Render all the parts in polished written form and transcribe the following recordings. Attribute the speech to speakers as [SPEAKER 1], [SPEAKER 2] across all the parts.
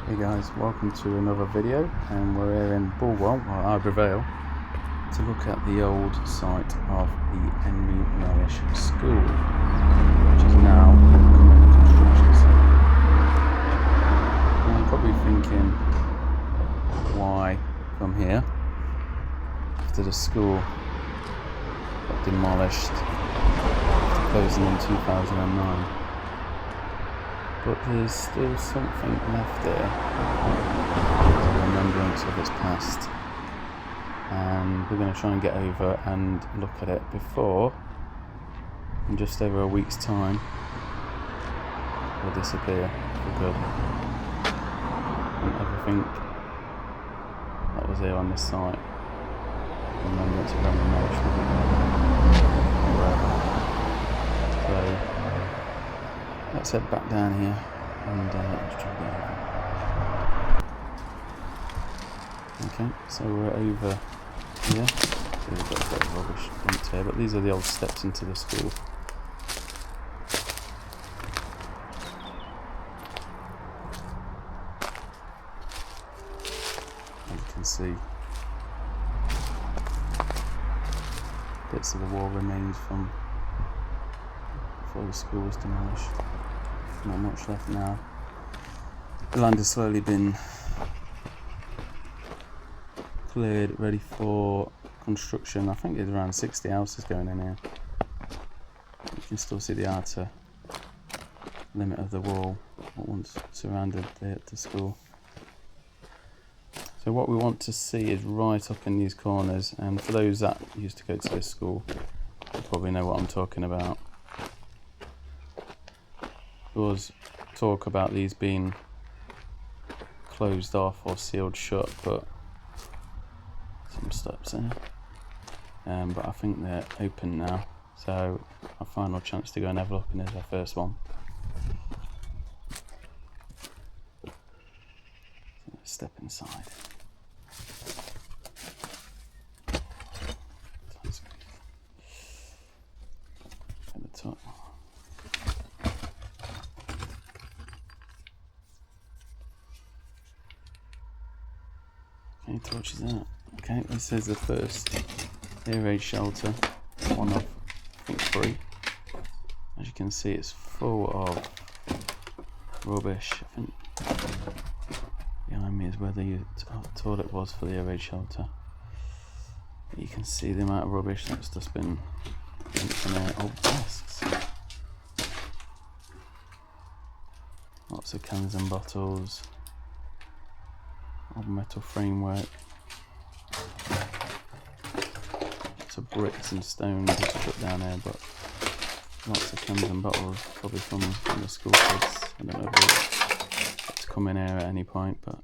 [SPEAKER 1] Hey guys, welcome to another video, and we're here in Bulwell, or Arbor Vale, to look at the old site of the Henry Mellish School, which is now becoming a construction site. And you're probably thinking, why come here after the school got demolished after closing in 2009? But there's still something left there, a remembrance of its past, and we're going to try and get over and look at it before, in just over a week's time, it will disappear for good, and everything that was here on this site, remembrance of Henry Mellish, will be there forever. So let's head back down here and let's try to get over. Okay, so we're over here. So we've got a bit of rubbish dumped here, but these are the old steps into the school. As you can see, bits of the wall remains from before the school was demolished. Not much left now. The land has slowly been cleared, ready for construction. I think there's around 60 houses going in here. You can still see the outer limit of the wall that once surrounded the school. So what we want to see is right up in these corners, and for those that used to go to this school, you probably know what I'm talking about. There was talk about these being closed off or sealed shut, but some steps there. But I think they're open now, so our final chance to go and have a look, and here's our first one. So let's step inside. At the top. Okay, torches out. Okay, this is the first air shelter, one of, I think, 3. As you can see, it's full of rubbish. I think behind me is where the toilet was for the air shelter. You can see the amount of rubbish that's just been dumped in there. Old desks, lots of cans and bottles, old metal framework, lots of bricks and stones to put down there, but lots of cans and bottles, probably from the school kids. I don't know if it's come in here at any point, but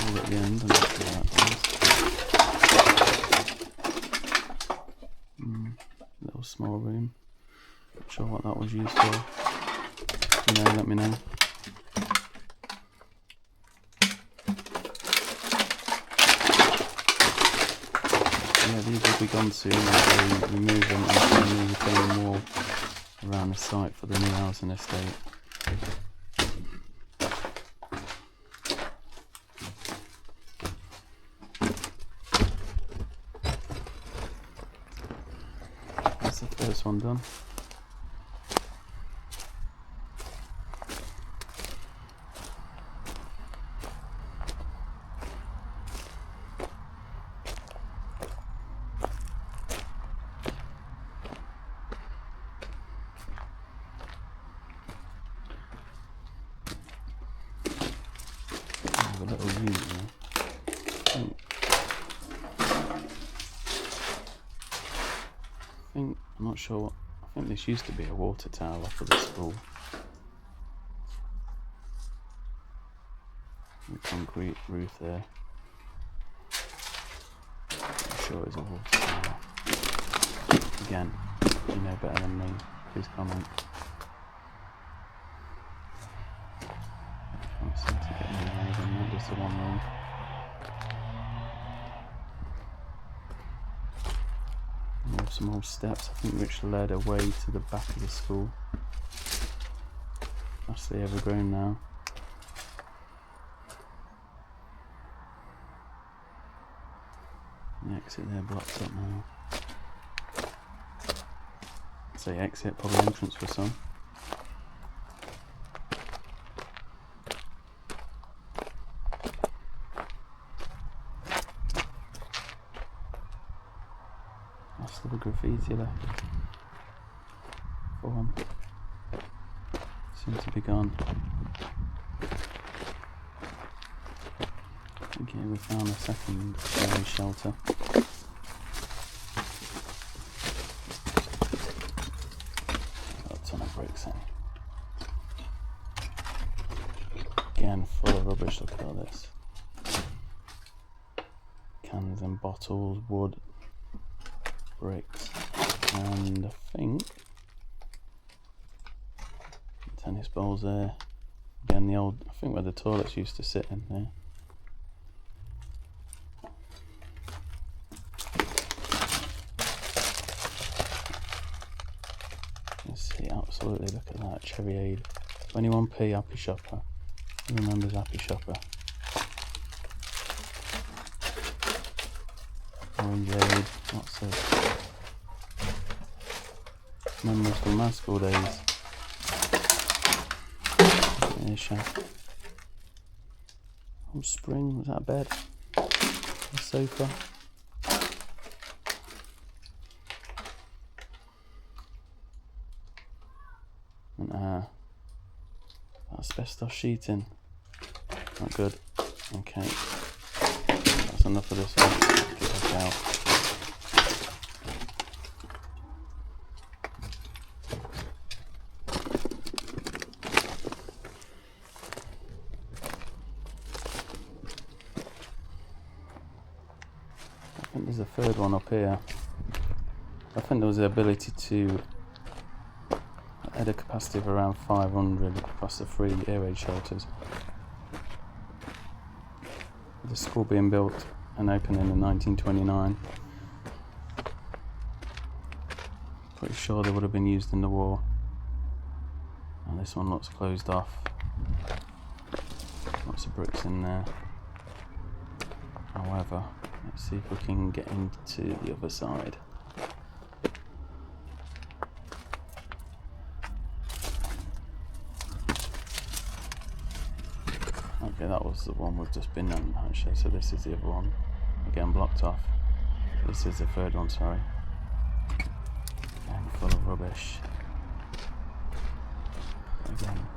[SPEAKER 1] all at the end, and that's where that was. Little small room. Not sure what that was used for. You know, let me know. Yeah, these will be gone soon as they remove them and the retaining wall around the site for the new housing estate. That's the first one done. A little unit there. I'm not sure what, I think this used to be a water tower for the school. The concrete roof there. I'm sure it's a water tower. Again, if you know better than me, please comment. Can't seem to get any more than that, just the one room. some old steps, I think, which led away to the back of the school. That's the overgrown now. The exit there blocked up now. I'd say exit, probably entrance for some. That's the graffiti left. Form. Seems to be gone. Okay, we found a second shelter. Got a ton of bricks in. Again, full of rubbish. Look at all this. Cans and bottles, wood, bricks, and I think tennis balls there. Again, the old, I think where the toilets used to sit in there. Let's see, absolutely, look at that, Cherryade. 21p Happy Shopper. Who remembers Happy Shopper? Orangeade, lots of memories from my school days. Old spring, was that a bed? A sofa? And asbestos sheeting. Not good. Okay. That's enough of this one. Get that out. I think there's a third one up here. I think there was the ability to add a capacity of around 500 across the 3 air raid shelters. The school being built and opened in 1929. Pretty sure they would have been used in the war. And this one looks closed off. Lots of bricks in there. However, let's see if we can get into the other side. Okay, that was the one we've just been on actually, so this is the other one. Again, blocked off. This is the third one, sorry. Again, full of rubbish. Again,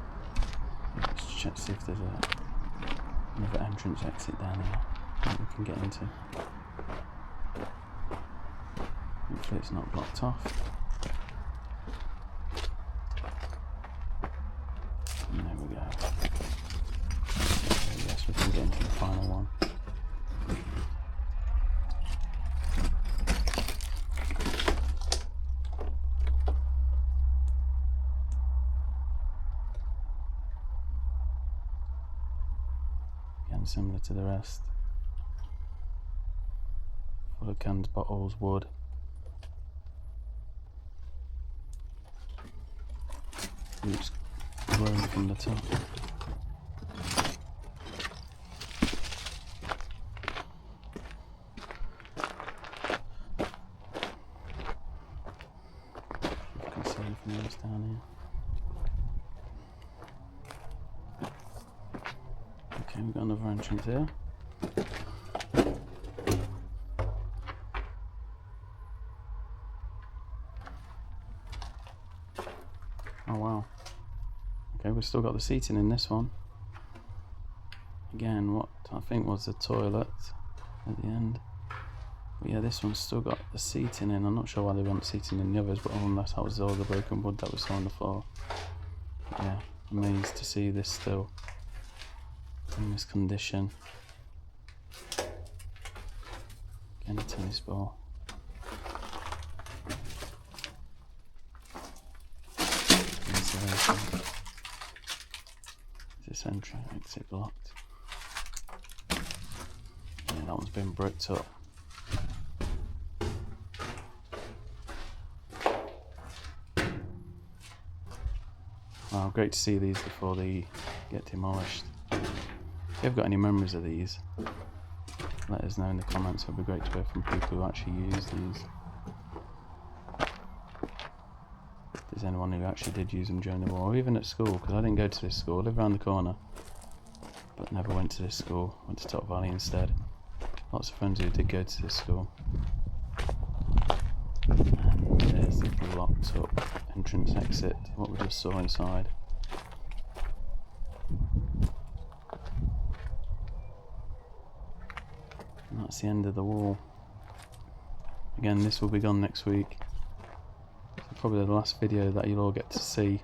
[SPEAKER 1] let's check, see if there's another entrance exit down here that we can get into. Hopefully it's not blocked off. And there we go. Yes, we can get into the final one. Again, similar to the rest. Full of cans, bottles, wood. Roots growing from the top. You can see anything else down here. Okay, we've got another entrance here. Oh wow. Okay, we've still got the seating in this one. Again, what I think was the toilet at the end. But yeah, this one's still got the seating in. I'm not sure why they want seating in the others, but unless that was all the broken wood that we saw on the floor. But yeah, amazed to see this still in this condition. Again, a tennis ball. This entry exit blocked. Yeah, that one's been bricked up. Wow, great to see these before they get demolished. If you've got any memories of these, let us know in the comments. It would be great to hear from people who actually use these. If there's anyone who actually did use them during the war, or even at school, because I didn't go to this school. I live around the corner, but never went to this school. Went to Top Valley instead. Lots of friends who did go to this school. And there's the locked up entrance exit, what we just saw inside. And that's the end of the wall. Again, this will be gone next week. So probably the last video that you'll all get to see